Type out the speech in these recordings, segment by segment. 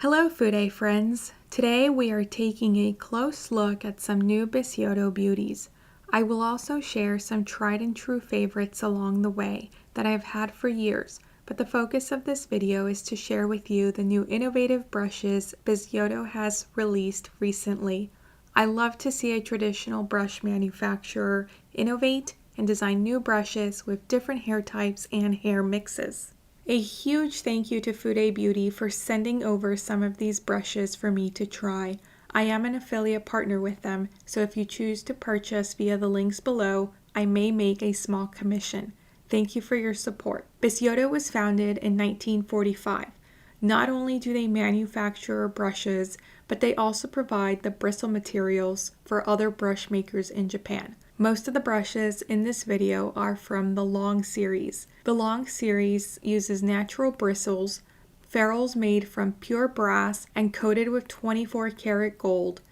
Hello Fude friends! Today we are taking a close look at some new Bisyodo beauties. I will also share some tried and true favorites along the way that I have had for years, but the focus of this video is to share with you the new innovative brushes Bisyodo has released recently. I love to see a traditional brush manufacturer innovate and design new brushes with different hair types and hair mixes. A huge thank you to Fude Beauty for sending over some of these brushes for me to try. I am an affiliate partner with them, so if you choose to purchase via the links below, I may make a small commission. Thank you for your support. Bisyodo was founded in 1945. Not only do they manufacture brushes, but they also provide the bristle materials for other brush makers in Japan. Most of the brushes in this video are from the Long series. The Long series uses natural bristles, ferrules made from pure brass and coated with 24 karat gold.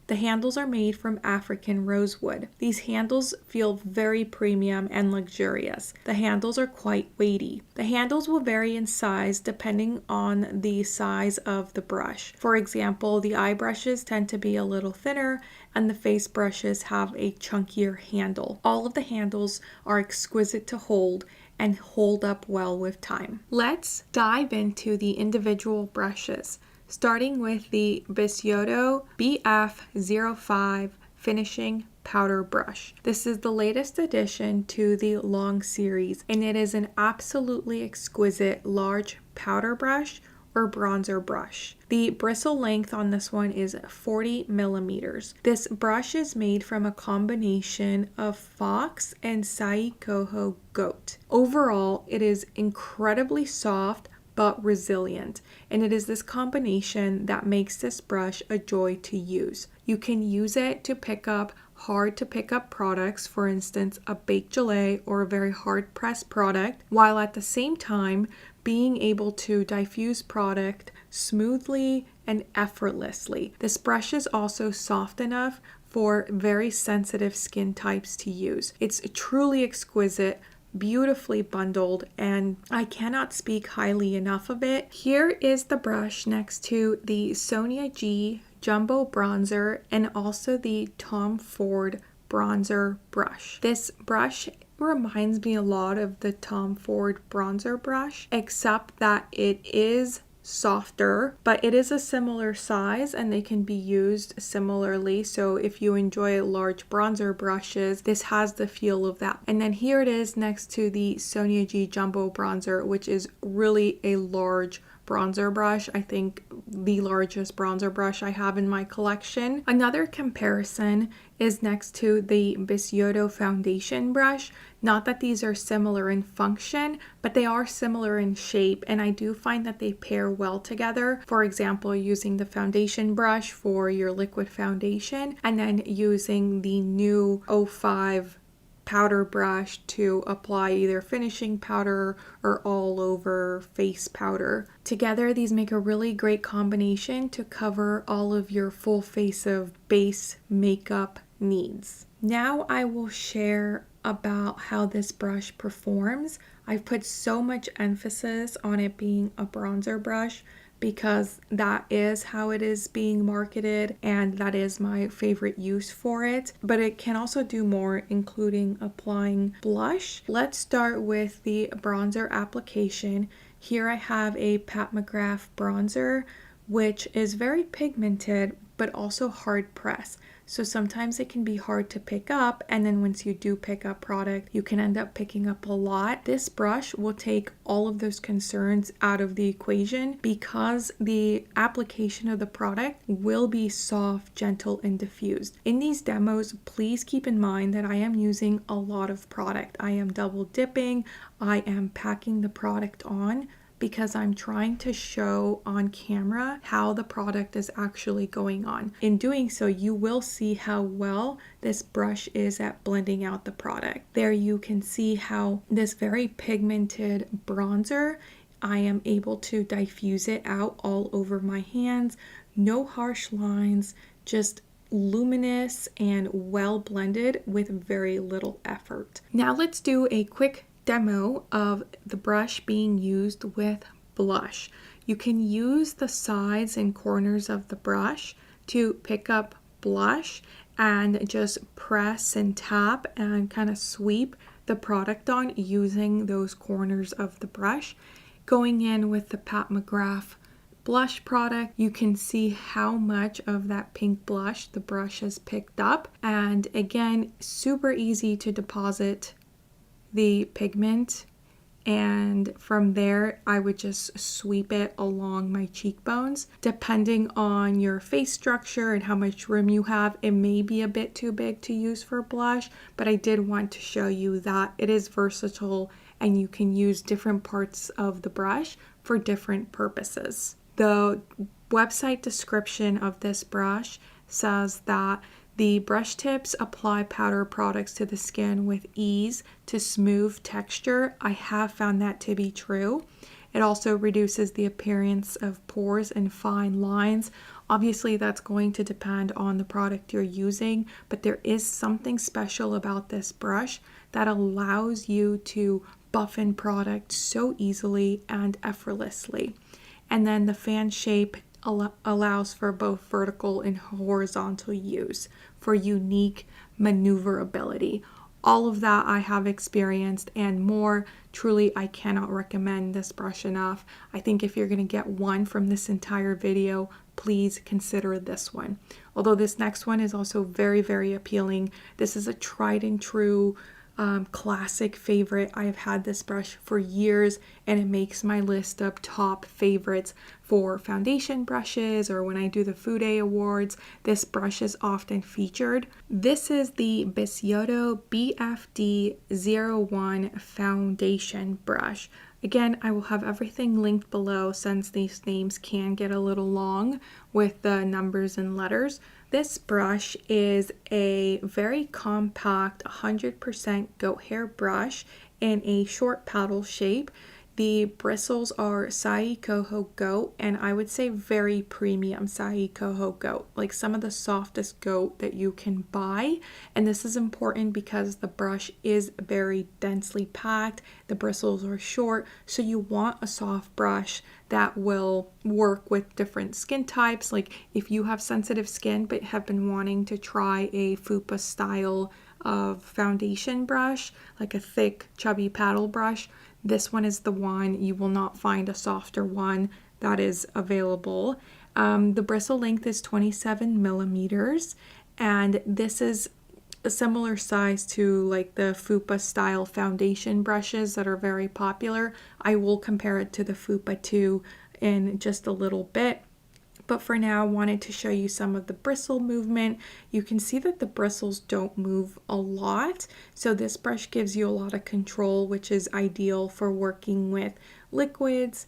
The handles are made from African rosewood. These handles feel very premium and luxurious. The handles are quite weighty. The handles will vary in size depending on the size of the brush. For example, the eye brushes tend to be a little thinner and the face brushes have a chunkier handle. All of the handles are exquisite to hold and hold up well with time. Let's dive into the individual brushes, starting with the Bisyodo BF05 Finishing Powder Brush. This is the latest addition to the Long series, and it is an absolutely exquisite large powder brush or bronzer brush. The bristle length on this one is 40 millimeters. This brush is made from a combination of fox and Saikoho goat. Overall, it is incredibly soft but resilient, and it is this combination that makes this brush a joy to use. You can use it to pick up hard to pick up products, for instance a baked gelée or a very hard pressed product, while at the same time being able to diffuse product smoothly and effortlessly. This brush is also soft enough for very sensitive skin types to use. It's truly exquisite, beautifully bundled, and I cannot speak highly enough of it. Here is the brush next to the Sonia G Jumbo Bronzer and also the Tom Ford Bronzer brush. This brush reminds me a lot of the Tom Ford bronzer brush, except that it is softer, but it is a similar size and they can be used similarly. So if you enjoy large bronzer brushes, this has the feel of that. And then here it is next to the Sonia G Jumbo Bronzer, which is really a large bronzer brush. I think the largest bronzer brush I have in my collection. Another comparison is next to the Bisyodo foundation brush. Not that these are similar in function, but they are similar in shape, and I do find that they pair well together. For example, using the foundation brush for your liquid foundation and then using the new 05 powder brush to apply either finishing powder or all over face powder. Together, these make a really great combination to cover all of your full face of base makeup needs. Now I will share about how this brush performs. I've put so much emphasis on it being a bronzer brush because that is how it is being marketed and that is my favorite use for it, but it can also do more, including applying blush. Let's start with the bronzer application. Here I have a Pat McGrath bronzer, which is very pigmented but also hard pressed. So sometimes it can be hard to pick up, and then once you do pick up product, you can end up picking up a lot. This brush will take all of those concerns out of the equation because the application of the product will be soft, gentle, and diffused. In these demos, please keep in mind that I am using a lot of product. I am double dipping, I am packing the product on, because I'm trying to show on camera how the product is actually going on. In doing so, you will see how well this brush is at blending out the product. There you can see how this very pigmented bronzer, I am able to diffuse it out all over my hands. No harsh lines, just luminous and well blended with very little effort. Now let's do a quick demo of the brush being used with blush. You can use the sides and corners of the brush to pick up blush and just press and tap and kind of sweep the product on using those corners of the brush. Going in with the Pat McGrath blush product, you can see how much of that pink blush the brush has picked up, and again, super easy to deposit the pigment, and from there I would just sweep it along my cheekbones. Depending on your face structure and how much room you have, it may be a bit too big to use for blush, but I did want to show you that it is versatile and you can use different parts of the brush for different purposes. The website description of this brush says that the brush tips apply powder products to the skin with ease to smooth texture. I have found that to be true. It also reduces the appearance of pores and fine lines. Obviously, that's going to depend on the product you're using, but there is something special about this brush that allows you to buff in product so easily and effortlessly. And then the fan shape allows for both vertical and horizontal use for unique maneuverability. All of that I have experienced and more. Truly, I cannot recommend this brush enough. I think if you're going to get one from this entire video, please consider this one. Although this next one is also very, very appealing. This is a tried and true classic favorite. I have had this brush for years and it makes my list of top favorites for foundation brushes, or when I do the Food Day Awards, this brush is often featured. This is the Bisyodo BFD01 foundation brush. Again, I will have everything linked below since these names can get a little long with the numbers and letters. This brush is a very compact 100% goat hair brush in a short paddle shape. The bristles are Sai Coho Goat, and I would say very premium Sai Coho Goat, like some of the softest goat that you can buy. And this is important because the brush is very densely packed, the bristles are short, so you want a soft brush that will work with different skin types. Like if you have sensitive skin but have been wanting to try a fupa style of foundation brush, like a thick chubby paddle brush, this one is the one. You will not find a softer one that is available. The bristle length is 27 millimeters, and this is a similar size to like the Fupa style foundation brushes that are very popular. I will compare it to the Fupa 2 in just a little bit. But for now, I wanted to show you some of the bristle movement. You can see that the bristles don't move a lot. So this brush gives you a lot of control, which is ideal for working with liquids,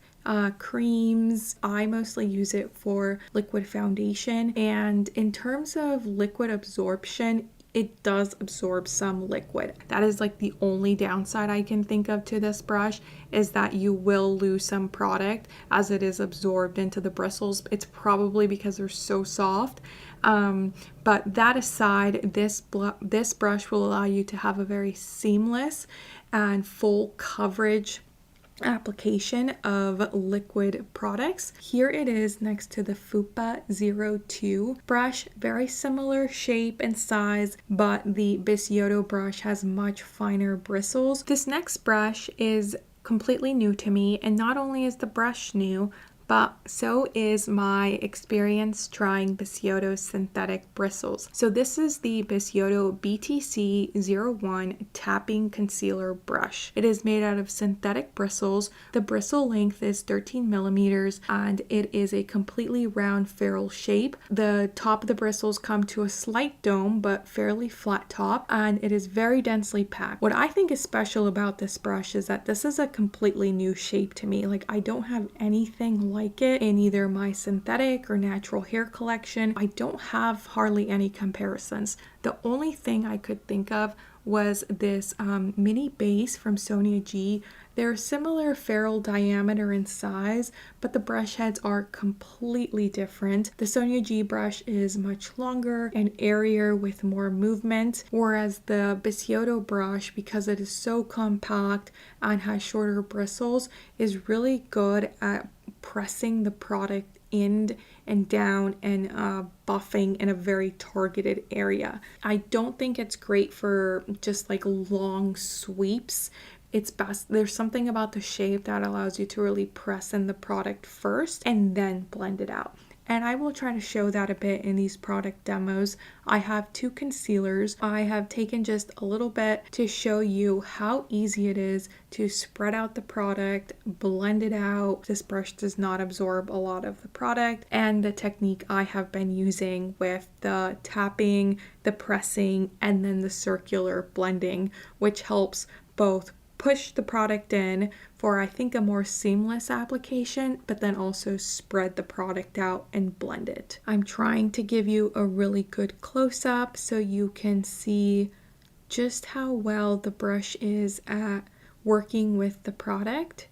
creams. I mostly use it for liquid foundation. And in terms of liquid absorption, it does absorb some liquid. That is like the only downside I can think of to this brush, is that you will lose some product as it is absorbed into the bristles. It's probably because they're so soft. But that aside, this brush will allow you to have a very seamless and full coverage application of liquid products. Here it is next to the Fupa 02 brush. Very similar shape and size, but the Bisyodo brush has much finer bristles. This next brush is completely new to me, and not only is the brush new, but so is my experience trying Bisyodo synthetic bristles. So this is the Bisyodo BTC01 tapping concealer brush. It is made out of synthetic bristles. The bristle length is 13 millimeters and it is a completely round ferrule shape. The top of the bristles come to a slight dome but fairly flat top, and it is very densely packed. What I think is special about this brush is that this is a completely new shape to me. Like, I don't have anything like it in either my synthetic or natural hair collection. I don't have hardly any comparisons. The only thing I could think of was this mini base from Sonia G. They're similar ferrule diameter and size, but the brush heads are completely different. The Sonia G brush is much longer and airier with more movement, whereas the Bisyodo brush, because it is so compact and has shorter bristles, is really good at pressing the product in and down and buffing in a very targeted area. I don't think it's great for just like long sweeps. It's best, there's something about the shape that allows you to really press in the product first and then blend it out. And I will try to show that a bit in these product demos. I have 2 concealers. I have taken just a little bit to show you how easy it is to spread out the product, blend it out. This brush does not absorb a lot of the product, and the technique I have been using with the tapping, the pressing, and then the circular blending, which helps both push the product in for, I think, a more seamless application, but then also spread the product out and blend it. I'm trying to give you a really good close-up so you can see just how well the brush is at working with the product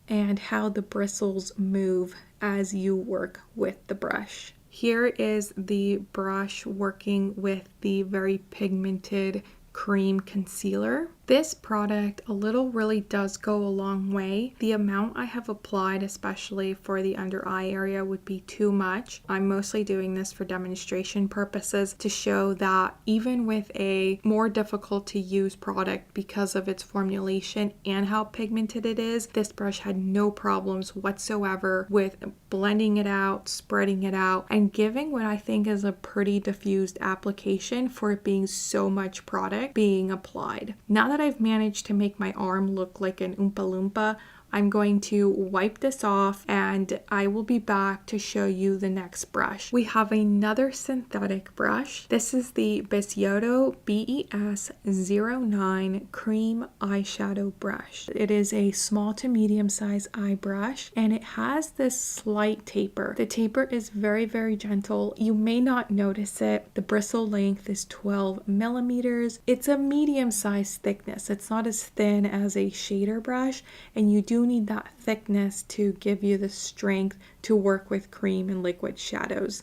and how the bristles move as you work with the brush. Here is the brush working with the very pigmented cream concealer. This product, a little really does go a long way. The amount I have applied, especially for the under eye area, would be too much. I'm mostly doing this for demonstration purposes to show that even with a more difficult to use product because of its formulation and how pigmented it is, this brush had no problems whatsoever with blending it out, spreading it out, and giving what I think is a pretty diffused application for it being so much product being applied. Now that I've managed to make my arm look like an Oompa Loompa, I'm going to wipe this off and I will be back to show you the next brush. We have another synthetic brush. This is the Bisyodo BES09 Cream Eyeshadow Brush. It is a small to medium size eye brush and it has this slight taper. The taper is very, very gentle. You may not notice it. The bristle length is 12 millimeters. It's a medium size thickness. It's not as thin as a shader brush, and you do need that thickness to give you the strength to work with cream and liquid shadows.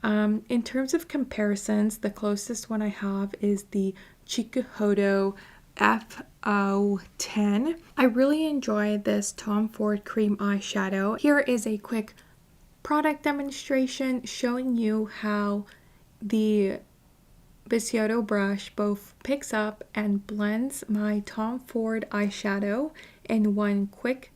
In terms of comparisons, the closest one I have is the Chikuhodo F010. I really enjoy this Tom Ford cream eyeshadow. Here is a quick product demonstration showing you how the Bisyodo brush both picks up and blends my Tom Ford eyeshadow in one quick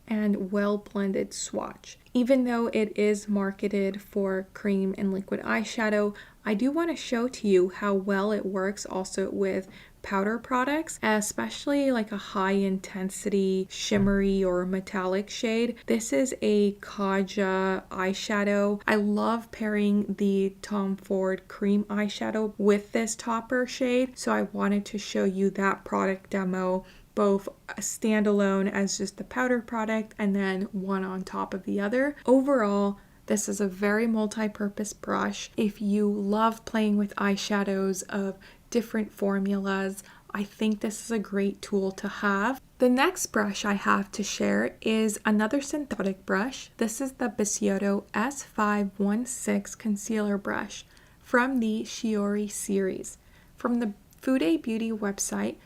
and well blended swatch. Even though it is marketed for cream and liquid eyeshadow, I do want to show to you how well it works also with powder products, especially like a high intensity shimmery or metallic shade. This is a Kaja eyeshadow. I love pairing the Tom Ford cream eyeshadow with this topper shade, so I wanted to show you that product demo, both standalone as just a powder product and then one on top of the other. Overall, this is a very multi-purpose brush. If you love playing with eyeshadows of different formulas, I think this is a great tool to have. The next brush I have to share is another synthetic brush. This is the Bisyodo S516 concealer brush from the Shiori series. From the Fude Beauty website,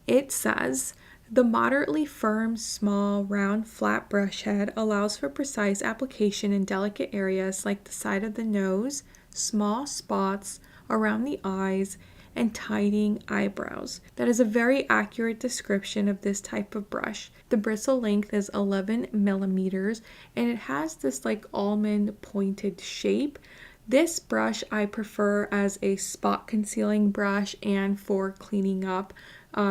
it says, the moderately firm, small, round, flat brush head allows for precise application in delicate areas like the side of the nose, small spots around the eyes, and tidying eyebrows. That is a very accurate description of this type of brush. The bristle length is 11 millimeters and it has this like almond pointed shape. This brush I prefer as a spot concealing brush and for cleaning up,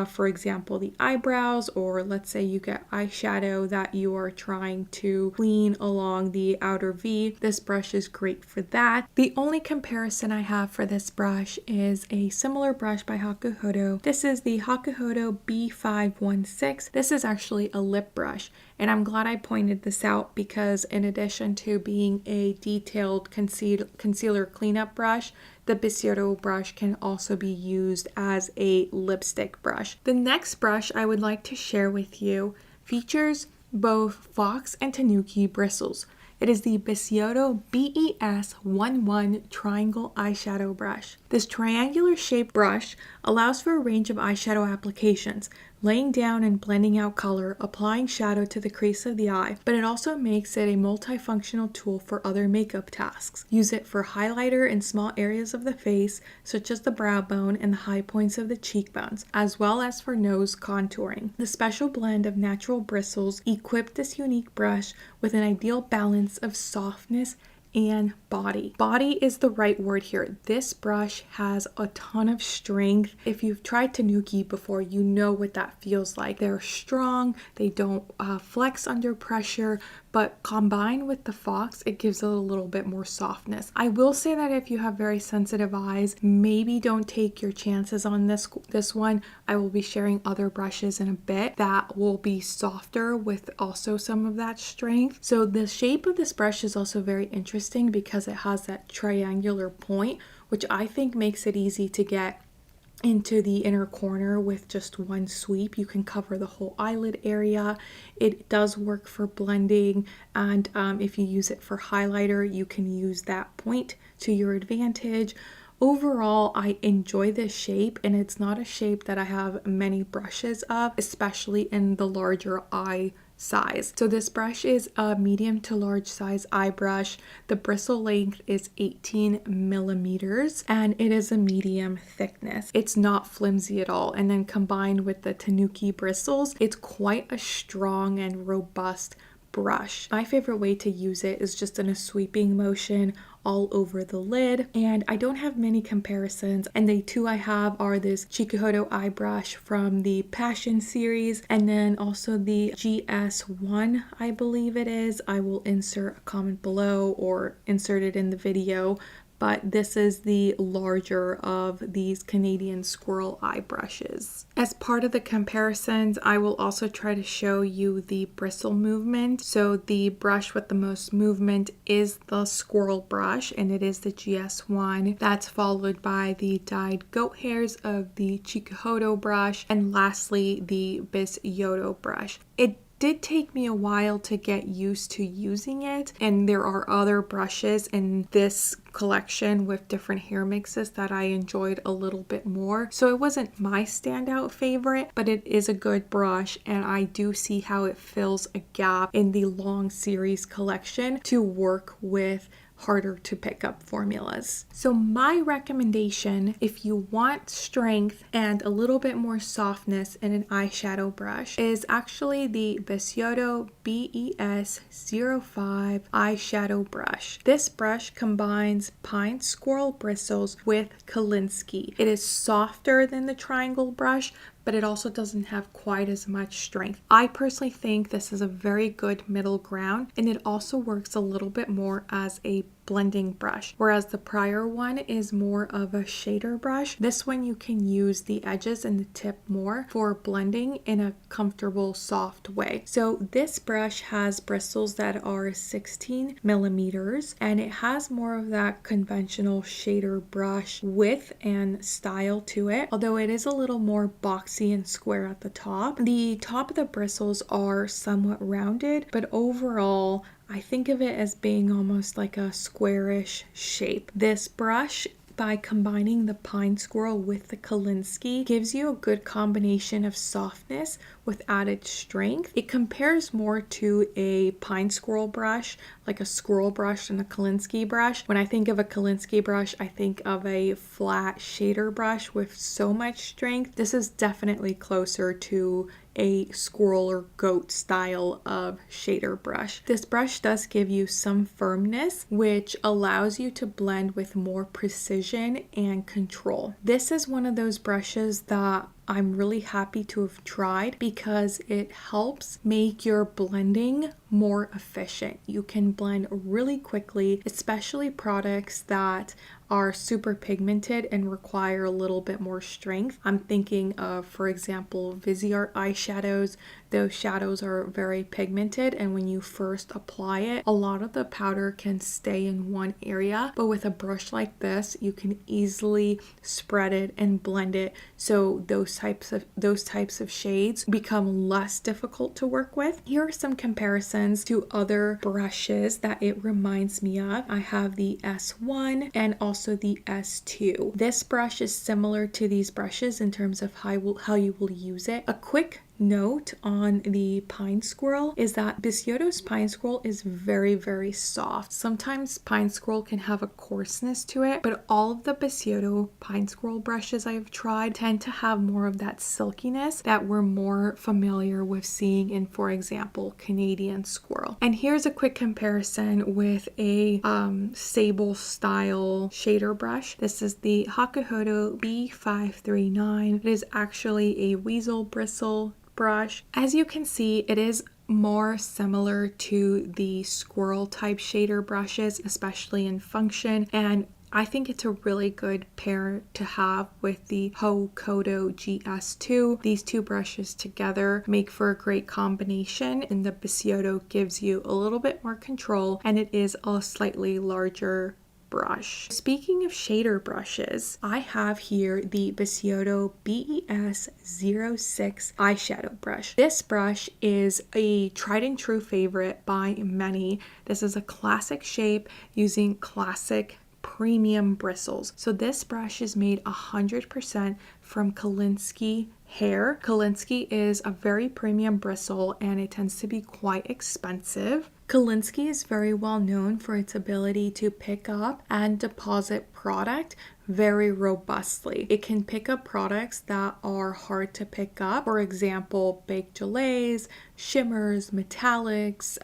for example, the eyebrows, or let's say you get eyeshadow that you are trying to clean along the outer V. This brush is great for that. The only comparison I have for this brush is a similar brush by Hakuhodo. This is the Hakuhodo B516. This is actually a lip brush, And I'm glad I pointed this out because in addition to being a detailed concealer cleanup brush, the Bisyodo brush can also be used as a lipstick brush. The next brush I would like to share with you features both fox and tanuki bristles. It is the Bisyodo BES 11 Triangle Eyeshadow Brush. This triangular shaped brush allows for a range of eyeshadow applications, laying down and blending out color, applying shadow to the crease of the eye, but it also makes it a multifunctional tool for other makeup tasks. Use it for highlighter in small areas of the face, such as the brow bone and the high points of the cheekbones, as well as for nose contouring. The special blend of natural bristles equip this unique brush with an ideal balance of softness and body. Body is the right word here. This brush has a ton of strength. If you've tried tanuki before, you know what that feels like. They're strong, they don't flex under pressure, but combined with the fox, it gives it a little bit more softness. I will say that if you have very sensitive eyes, maybe don't take your chances on this one. I will be sharing other brushes in a bit that will be softer with also some of that strength. So the shape of this brush is also very interesting because it has that triangular point, which I think makes it easy to get into the inner corner with just one sweep. You can cover the whole eyelid area. It does work for blending, and if you use it for highlighter, you can use that point to your advantage. Overall, I enjoy this shape, and it's not a shape that I have many brushes of, especially in the larger eye size. So this brush is a medium to large size eye brush. The bristle length is 18 millimeters and it is a medium thickness. It's not flimsy at all. And then combined with the tanuki bristles, it's quite a strong and robust brush. My favorite way to use it is just in a sweeping motion all over the lid, and I don't have many comparisons, and the two I have are this Chikuhodo eye brush from the Passion series and then also the GS1, I believe it is. I will insert a comment below or insert it in the video, but this is the larger of these Canadian squirrel eye brushes. As part of the comparisons, I will also try to show you the bristle movement. So the brush with the most movement is the squirrel brush, and it is the GS1. That's followed by the dyed goat hairs of the Chikuhodo brush, and lastly the Bisyodo brush. It did take me a while to get used to using it, and there are other brushes in this collection with different hair mixes that I enjoyed a little bit more. So it wasn't my standout favorite, but it is a good brush, and I do see how it fills a gap in the long series collection to work with harder to pick up formulas. So my recommendation, if you want strength and a little bit more softness in an eyeshadow brush, is actually the Bisyodo BES 05 eyeshadow brush. This brush combines pine squirrel bristles with Kolinsky. It is softer than the triangle brush, but it also doesn't have quite as much strength. I personally think this is a very good middle ground, and it also works a little bit more as a blending brush, whereas the prior one is more of a shader brush. This one you can use the edges and the tip more for blending in a comfortable, soft way. So this brush has bristles that are 16 millimeters, and it has more of that conventional shader brush width and style to it, although it is a little more boxy and square at the top. The top of the bristles are somewhat rounded, but overall I think of it as being almost like a squarish shape. This brush, by combining the pine squirrel with the Kolinsky, gives you a good combination of softness with added strength. It compares more to a pine squirrel brush, like a squirrel brush, and a Kolinsky brush. When I think of a Kolinsky brush, I think of a flat shader brush with so much strength. This is definitely closer to a squirrel or goat style of shader brush. This brush does give you some firmness, which allows you to blend with more precision and control. This is one of those brushes that I'm really happy to have tried because it helps make your blending more efficient. You can blend really quickly, especially products that are super pigmented and require a little bit more strength. I'm thinking of, for example, Visyard eyeshadows. Those shadows are very pigmented, and when you first apply it, a lot of the powder can stay in one area, but with a brush like this, you can easily spread it and blend it so those types of shades become less difficult to work with. Here are some comparisons to other brushes that it reminds me of. I have the S1 and also the S2. This brush is similar to these brushes in terms of how you will use it. A quick note on the pine squirrel is that Bisyodo's pine squirrel is very, very soft. Sometimes pine squirrel can have a coarseness to it, but all of the Bisyodo pine squirrel brushes I have tried tend to have more of that silkiness that we're more familiar with seeing in, for example, Canadian squirrel. And here's a quick comparison with a sable style shader brush. This is the Hakuhodo B539. It is actually a weasel bristle brush. As you can see, it is more similar to the squirrel type shader brushes, especially in function, and I think it's a really good pair to have with the Hakuhodo GS2. These two brushes together make for a great combination, and the Bisyodo gives you a little bit more control, and it is a slightly larger brush. Speaking of shader brushes, I have here the Bisyodo BES06 eyeshadow brush. This brush is a tried and true favorite by many. This is a classic shape using classic premium bristles. So this brush is made 100% from Kolinsky hair. Kolinsky is a very premium bristle and it tends to be quite expensive. Kolinsky is very well known for its ability to pick up and deposit product very robustly. It can pick up products that are hard to pick up. For example, baked gelays, shimmers, metallics,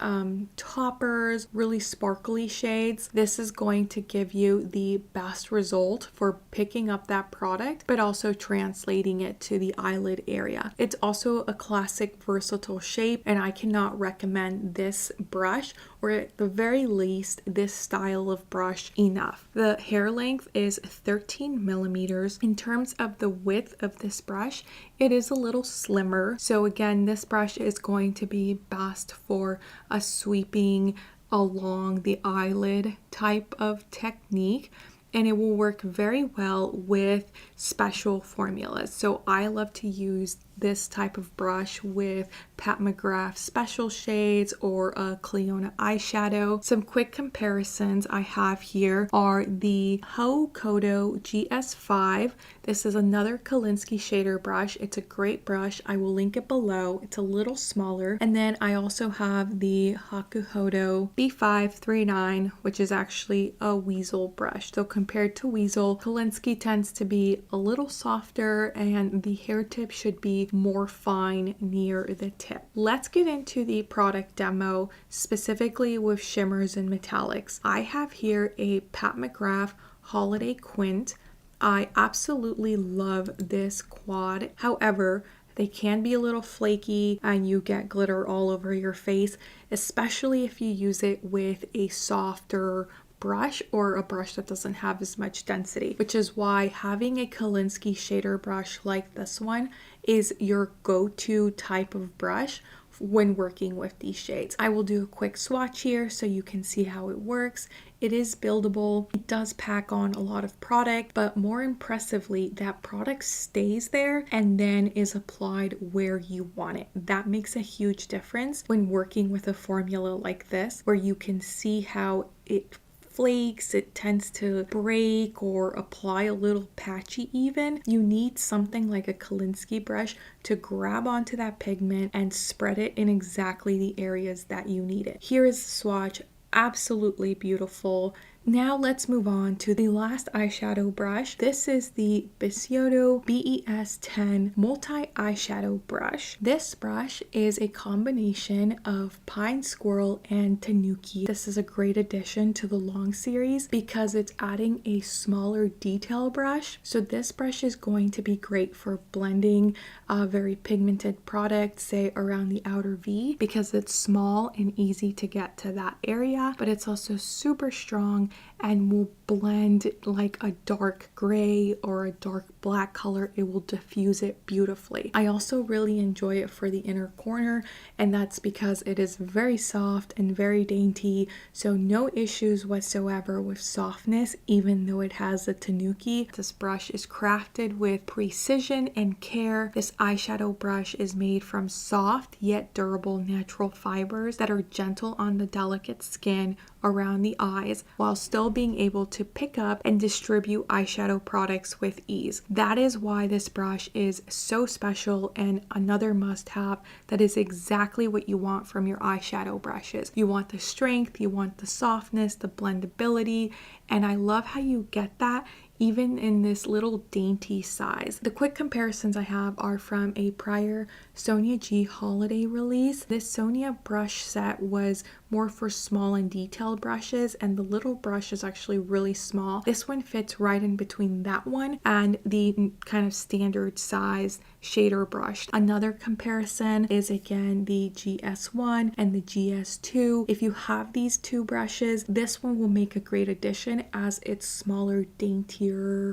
toppers, really sparkly shades. This is going to give you the best result for picking up that product, but also translating it to the eyelid area. It's also a classic versatile shape, and I cannot recommend this brush, or at the very least this style of brush, enough. The hair length is 13 millimeters. In terms of the width of this brush, it is a little slimmer. So again, this brush is going to be best for a sweeping along the eyelid type of technique, and it will work very well with special formulas. So I love to use this type of brush with Pat McGrath special shades or a Cliona eyeshadow. Some quick comparisons I have here are the Hakuhodo GS5. This is another Kolinsky shader brush. It's a great brush. I will link it below. It's a little smaller. And then I also have the Hakuhodo B539, which is actually a weasel brush. So compared to weasel, Kolinsky tends to be a little softer and the hair tip should be more fine near the tip. Let's get into the product demo, specifically with shimmers and metallics. I have here a Pat McGrath Holiday Quint. I absolutely love this quad. However, they can be a little flaky and you get glitter all over your face, especially if you use it with a softer brush or a brush that doesn't have as much density, which is why having a Kolinsky shader brush like this one is your go-to type of brush when working with these shades. I will do a quick swatch here so you can see how it works. It is buildable. It does pack on a lot of product, but more impressively, that product stays there and then is applied where you want it. That makes a huge difference when working with a formula like this, where you can see how it flakes, it tends to break or apply a little patchy even. You need something like a Kolinsky brush to grab onto that pigment and spread it in exactly the areas that you need it. Here is the swatch. Absolutely beautiful. Now let's move on to the last eyeshadow brush. This is the Bisyodo BES10 Multi Eyeshadow Brush. This brush is a combination of Pine Squirrel and Tanuki. This is a great addition to the long series because it's adding a smaller detail brush. So this brush is going to be great for blending a very pigmented product, say around the outer V, because it's small and easy to get to that area, but it's also super strong and will blend like a dark gray or a dark black color. It will diffuse it beautifully. I also really enjoy it for the inner corner, and that's because it is very soft and very dainty, so no issues whatsoever with softness, even though it has a tanuki. This brush is crafted with precision and care. This eyeshadow brush is made from soft yet durable natural fibers that are gentle on the delicate skin around the eyes while still being able to pick up and distribute eyeshadow products with ease. That is why this brush is so special and another must-have. That is exactly what you want from your eyeshadow brushes. You want the strength, you want the softness, the blendability, and I love how you get that even in this little dainty size. The quick comparisons I have are from a prior Sonia G holiday release. This Sonia brush set was more for small and detailed brushes, and the little brush is actually really small. This one fits right in between that one and the kind of standard size shader brush. Another comparison is again the GS1 and the GS2. If you have these two brushes, this one will make a great addition as its smaller, daintier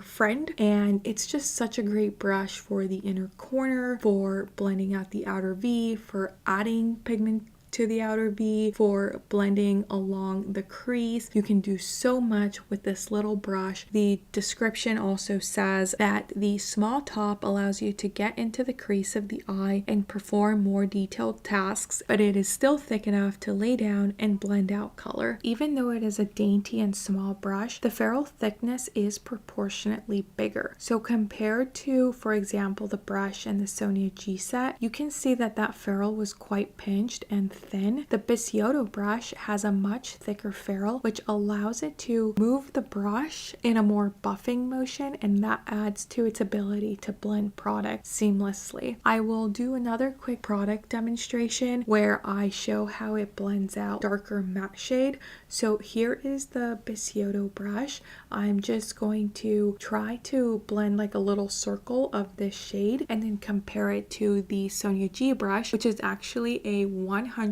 friend, and it's just such a great brush for the inner corner, for blending out the outer V, for adding pigment to the outer V, for blending along the crease. You can do so much with this little brush. The description also says that the small top allows you to get into the crease of the eye and perform more detailed tasks, but it is still thick enough to lay down and blend out color. Even though it is a dainty and small brush, the ferrule thickness is proportionately bigger. So compared to, for example, the brush in the Sonia G set, you can see that that ferrule was quite pinched and thin. The Bisyodo brush has a much thicker ferrule, which allows it to move the brush in a more buffing motion, and that adds to its ability to blend product seamlessly. I will do another quick product demonstration where I show how it blends out darker matte shade. So here is the Bisyodo brush. I'm just going to try to blend like a little circle of this shade and then compare it to the Sonia G brush, which is actually a 100%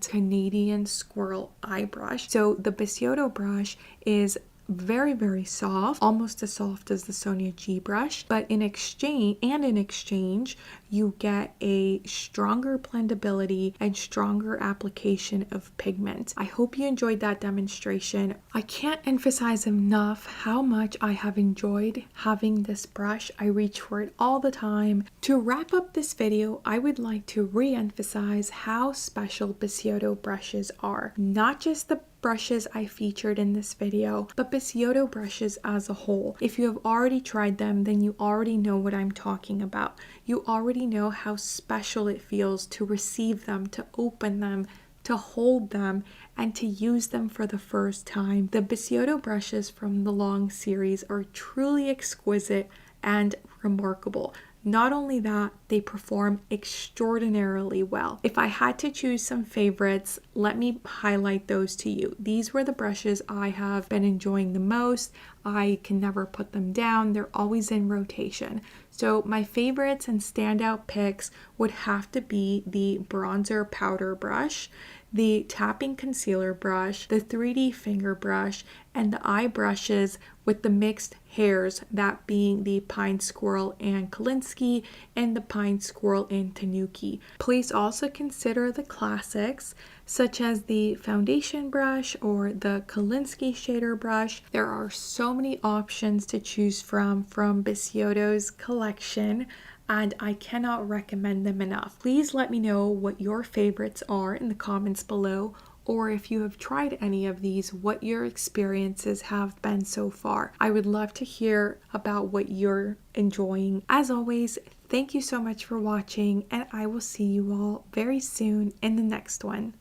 Canadian squirrel eye brush. So the Bisyodo brush is very soft, almost as soft as the Sonia G brush, but in exchange you get a stronger blendability and stronger application of pigment. I hope you enjoyed that demonstration. I can't emphasize enough how much I have enjoyed having this brush. I reach for it all the time. To wrap up this video, I would like to re-emphasize how special Bisyodo brushes are. Not just the brushes I featured in this video, but Bisyodo brushes as a whole. If you have already tried them, then you already know what I'm talking about. You already know how special it feels to receive them, to open them, to hold them, and to use them for the first time. The Bisyodo brushes from the long series are truly exquisite and remarkable. Not only that, they perform extraordinarily well. If I had to choose some favorites, let me highlight those to you. These were the brushes I have been enjoying the most. I can never put them down. They're always in rotation. So my favorites and standout picks would have to be the bronzer powder brush, the tapping concealer brush, the 3D finger brush, and the eye brushes with the mixed hairs, that being the Pine Squirrel and Kolinsky and the Pine Squirrel and Tanuki. Please also consider the classics such as the foundation brush or the Kolinsky shader brush. There are so many options to choose from Bisyodo's collection, and I cannot recommend them enough. Please let me know what your favorites are in the comments below, or if you have tried any of these, what your experiences have been so far. I would love to hear about what you're enjoying. As always, thank you so much for watching, and I will see you all very soon in the next one.